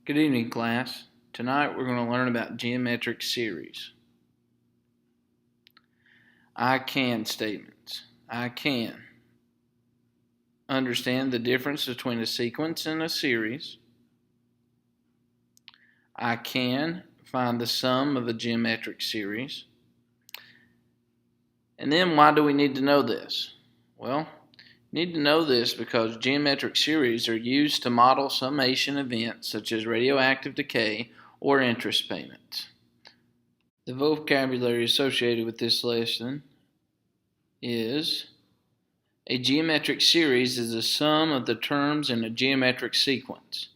Good evening, class. Tonight we're going to learn about geometric series. I can statements. I can understand the difference between a sequence and a series. I can find the sum of a geometric series. And then why do we need to know this? Well, you need to know this because geometric series are used to model summation events such as radioactive decay or interest payments. The vocabulary associated with this lesson is: a geometric series is the sum of the terms in a geometric sequence.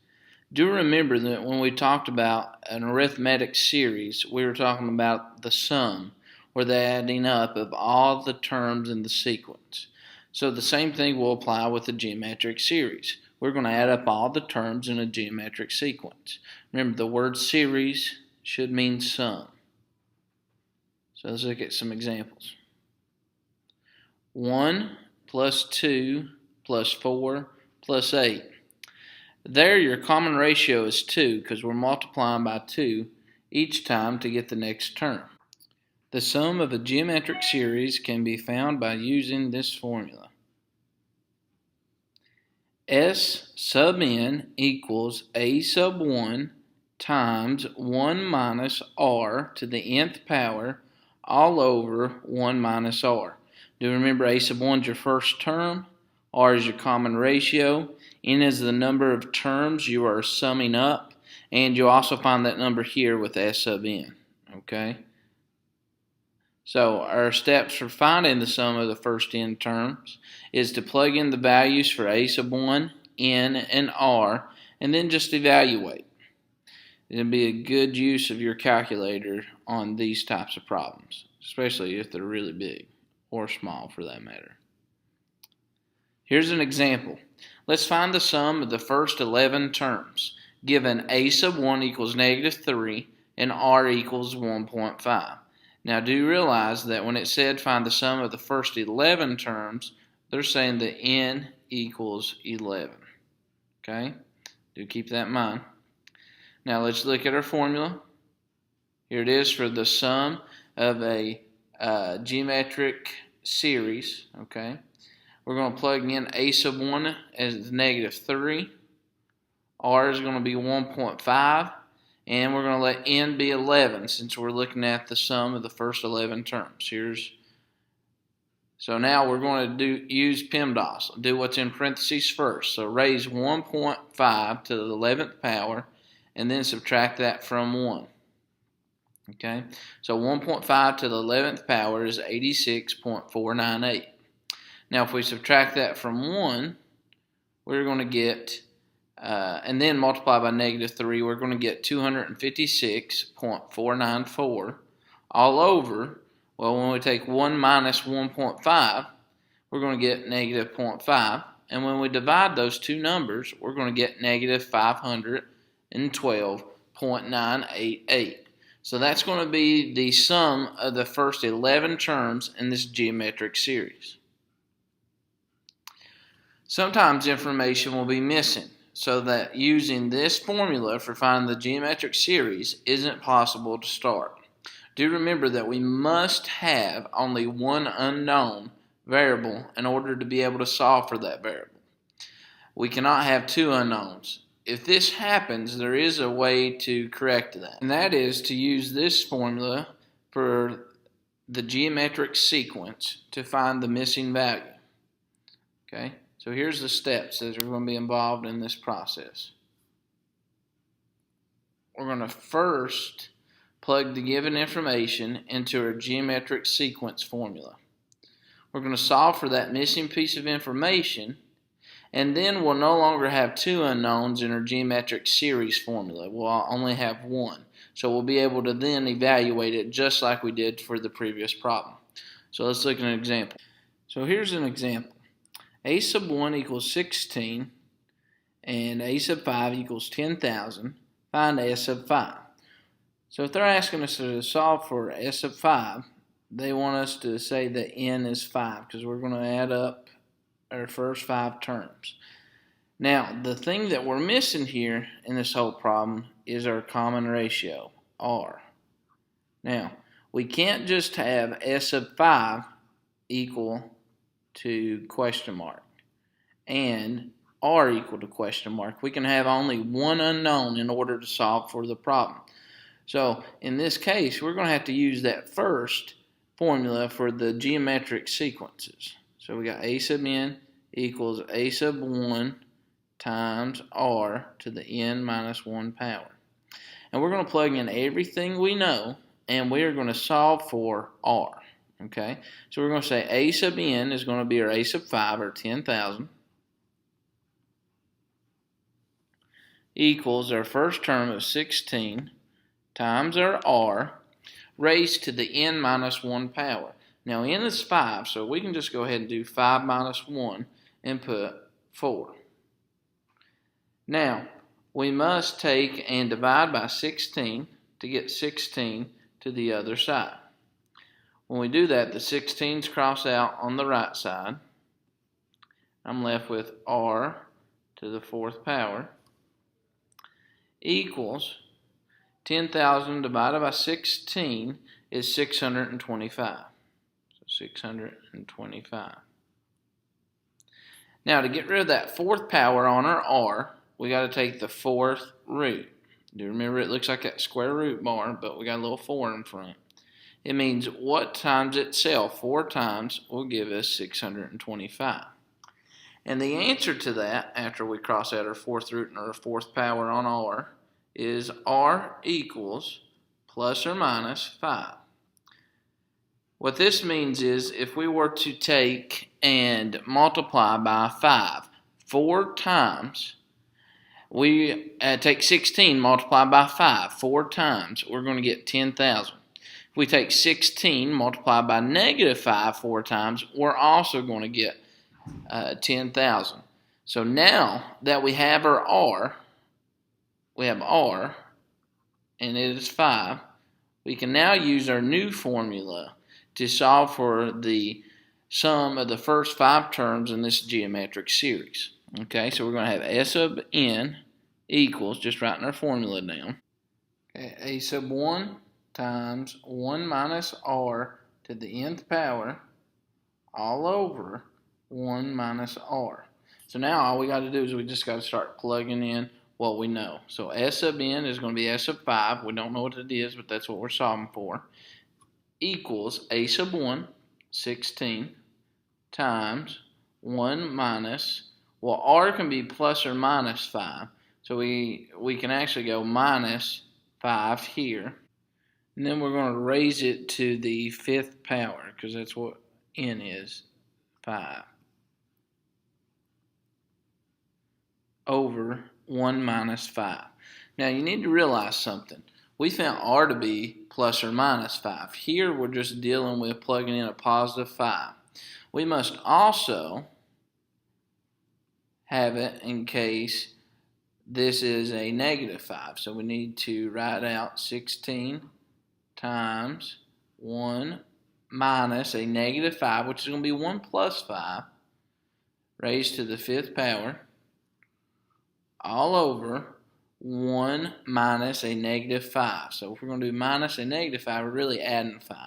Do remember that when we talked about an arithmetic series, we were talking about the sum, or the adding up of all the terms in the sequence. So the same thing will apply with a geometric series. We're going to add up all the terms in a geometric sequence. Remember, the word series should mean sum. So let's look at some examples. 1 plus 2 plus 4 plus 8. There, your common ratio is 2 because we're multiplying by 2 each time to get the next term. The sum of a geometric series can be found by using this formula. S sub n equals a sub 1 times 1 minus r to the nth power all over 1 minus r. Do remember a sub 1 is your first term, r is your common ratio, n is the number of terms you are summing up, and you'll also find that number here with s sub n. Okay? So our steps for finding the sum of the first n terms is to plug in the values for a sub 1, n, and r, and then just evaluate. It'll be a good use of your calculator on these types of problems, especially if they're really big or small for that matter. Here's an example. Let's find the sum of the first 11 terms, given a sub 1 equals negative 3 and r equals 1.5. Now do realize that when it said find the sum of the first 11 terms, they're saying that n equals 11. Okay? Do keep that in mind. Now let's look at our formula. Here it is for the sum of a geometric series. Okay? We're going to plug in a sub 1 as negative 3. R is going to be 1.5. And we're going to let n be 11 since we're looking at the sum of the first 11 terms. So now we're going to use PEMDAS. Do what's in parentheses first. So raise 1.5 to the 11th power and then subtract that from 1. Okay? So 1.5 to the 11th power is 86.498. Now if we subtract that from 1, we're going to get and then multiply by negative 3, we're going to get 256.494 all over. Well, when we take 1 minus 1.5, we're going to get negative 0.5. And when we divide those two numbers, we're going to get negative 512.988. So that's going to be the sum of the first 11 terms in this geometric series. Sometimes information will be missing, so that using this formula for finding the geometric series isn't possible to start. Do remember that we must have only one unknown variable in order to be able to solve for that variable. We cannot have two unknowns. If this happens, there is a way to correct that, and that is to use this formula for the geometric sequence to find the missing value. Okay? So here's the steps that are going to be involved in this process. We're going to first plug the given information into our geometric sequence formula. We're going to solve for that missing piece of information, and then we'll no longer have two unknowns in our geometric series formula. We'll only have one. So we'll be able to then evaluate it just like we did for the previous problem. So let's look at an example. So here's an example. A sub 1 equals 16 and a sub 5 equals 10,000. Find S sub 5. So if they're asking us to solve for S sub 5, they want us to say that n is 5 because we're going to add up our first 5 terms. Now, the thing that we're missing here in this whole problem is our common ratio, r. Now, we can't just have s sub 5 equal to question mark and r equal to question mark. We can have only one unknown in order to solve for the problem. So in this case, we're going to have to use that first formula for the geometric sequences. So we got a sub n equals a sub 1 times r to the n minus 1 power. And we're going to plug in everything we know, and we are going to solve for r. Okay, so we're going to say a sub n is going to be our a sub 5, or 10,000, equals our first term of 16 times our r raised to the n minus 1 power. Now n is 5, so we can just go ahead and do 5 minus 1 and put 4. Now, we must take and divide by 16 to get 16 to the other side. When we do that, the 16's cross out on the right side. I'm left with r to the 4th power equals 10,000 divided by 16 is 625. So 625. Now, to get rid of that 4th power on our r, we got to take the 4th root. Do you remember it looks like that square root bar, but we got a little 4 in front. It means what times itself 4 times will give us 625. And the answer to that, after we cross out our 4th root and our 4th power on r, is r equals plus or minus 5. What this means is if we were to take and multiply by 5 4 times, we take 16, multiply by 5 4 times, we're going to get 10,000. If we take 16, multiply by negative 5 4 times, we're also going to get 10,000. So now that we have our r, and it is 5, we can now use our new formula to solve for the sum of the first 5 terms in this geometric series. Okay, so we're going to have s sub n equals, just writing our formula down, okay, a sub 1 times 1 minus r to the nth power all over 1 minus r. So now all we got to do is we just got to start plugging in what we know. So s sub n is going to be s sub 5. We don't know what it is, but that's what we're solving for. Equals a sub 1, 16, times 1 minus, well, r can be plus or minus 5. So we can actually go minus 5 here. And then we're going to raise it to the 5th power, because that's what n is, 5. Over 1 minus 5. Now you need to realize something. We found r to be plus or minus 5. Here we're just dealing with plugging in a positive 5. We must also have it in case this is a negative 5. So we need to write out 16 times 1 minus a negative 5, which is going to be 1 plus 5, raised to the 5th power, all over 1 minus a negative 5. So if we're going to do minus a negative 5, we're really adding 5.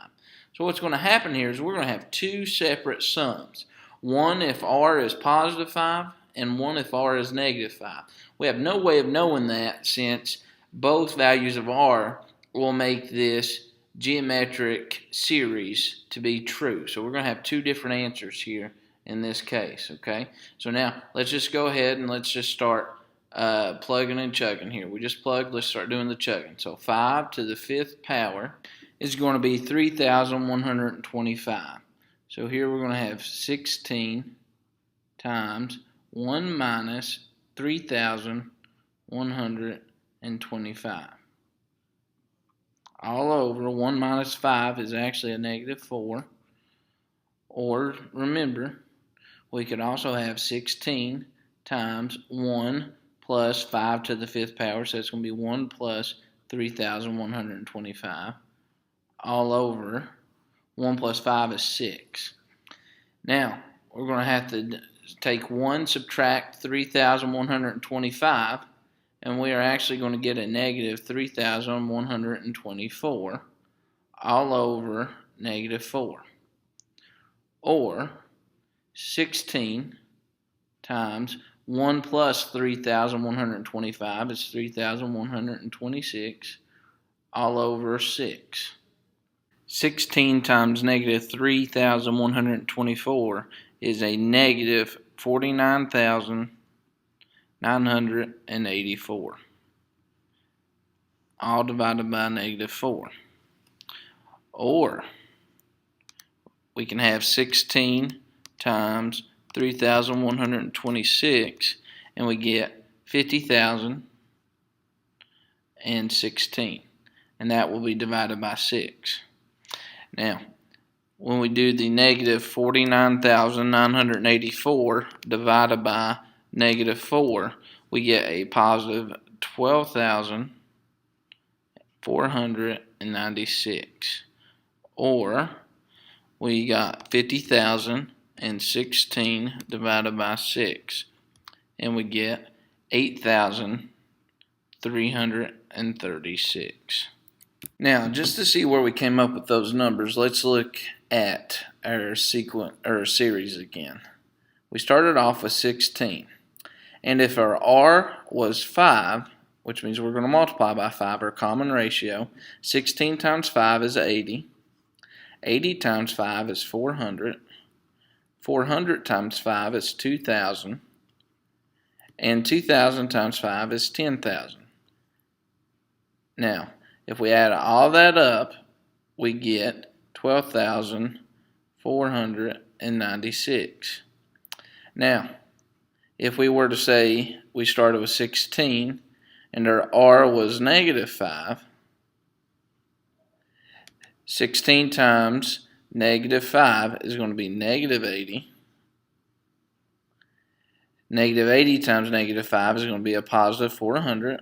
So what's going to happen here is we're going to have two separate sums. One if r is positive 5, and one if r is negative 5. We have no way of knowing that, since both values of r will make this geometric series to be true. So we're going to have two different answers here in this case. Okay, so now let's just go ahead and let's just start plugging and chugging here. We just plugged, let's start doing the chugging. So 5 to the 5th power is going to be 3,125. So here we're going to have 16 times 1 minus 3,125. All over 1 minus 5 is actually a negative 4. Or remember, we could also have 16 times 1 plus 5 to the 5th power, so it's going to be 1 plus 3,125 all over 1 plus 5 is 6. Now, we're going to have to take 1, subtract 3,125, and we are actually going to get a negative 3,124 all over negative 4. Or 16 times 1 plus 3,125 is 3,126 all over 6. 16 times negative 3,124 is a negative 49,984, all divided by negative 4. Or we can have 16 times 3,126, and we get 50,016, and that will be divided by 6. Now, when we do the negative 49,984 divided by negative 4, we get a positive 12,496. Or we got 50,016 divided by 6, and we get 8,336. Now, just to see where we came up with those numbers, let's look at our sequence or series again. We started off with 16, and if our R was 5, which means we're going to multiply by 5, our common ratio, 16 times 5 is 80. 80 times 5 is 400. 400 times 5 is 2,000. And 2,000 times 5 is 10,000. Now, if we add all that up, we get 12,496. Now, if we were to say we started with 16 and our R was negative 5, 16 times negative 5 is going to be negative 80. Negative 80 times negative 5 is going to be a positive 400.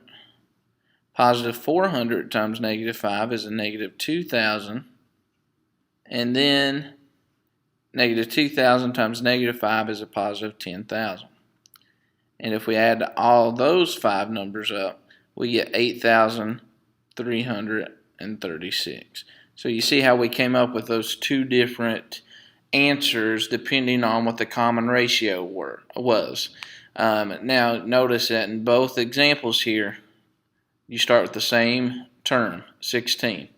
Positive 400 times negative 5 is a negative 2,000. And then negative 2,000 times negative 5 is a positive 10,000. And if we add all those 5 numbers up, we get 8,336. So you see how we came up with those two different answers depending on what the common ratio was. Now notice that in both examples here, you start with the same term, 16.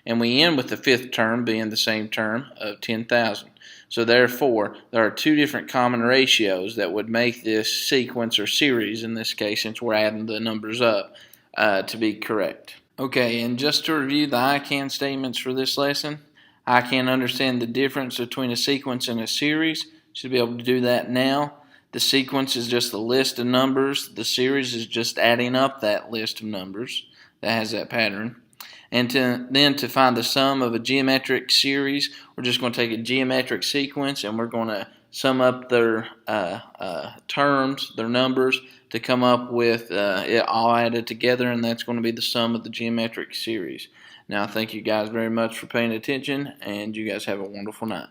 And we end with the fifth term being the same term of 10,000. So therefore, there are two different common ratios that would make this sequence or series, in this case, since we're adding the numbers up, to be correct. Okay, and just to review the I can statements for this lesson, I can understand the difference between a sequence and a series. Should be able to do that now. The sequence is just a list of numbers. The series is just adding up that list of numbers that has that pattern. And then to find the sum of a geometric series, we're just going to take a geometric sequence and we're going to sum up their terms, their numbers, to come up with it all added together, and that's going to be the sum of the geometric series. Now, thank you guys very much for paying attention, and you guys have a wonderful night.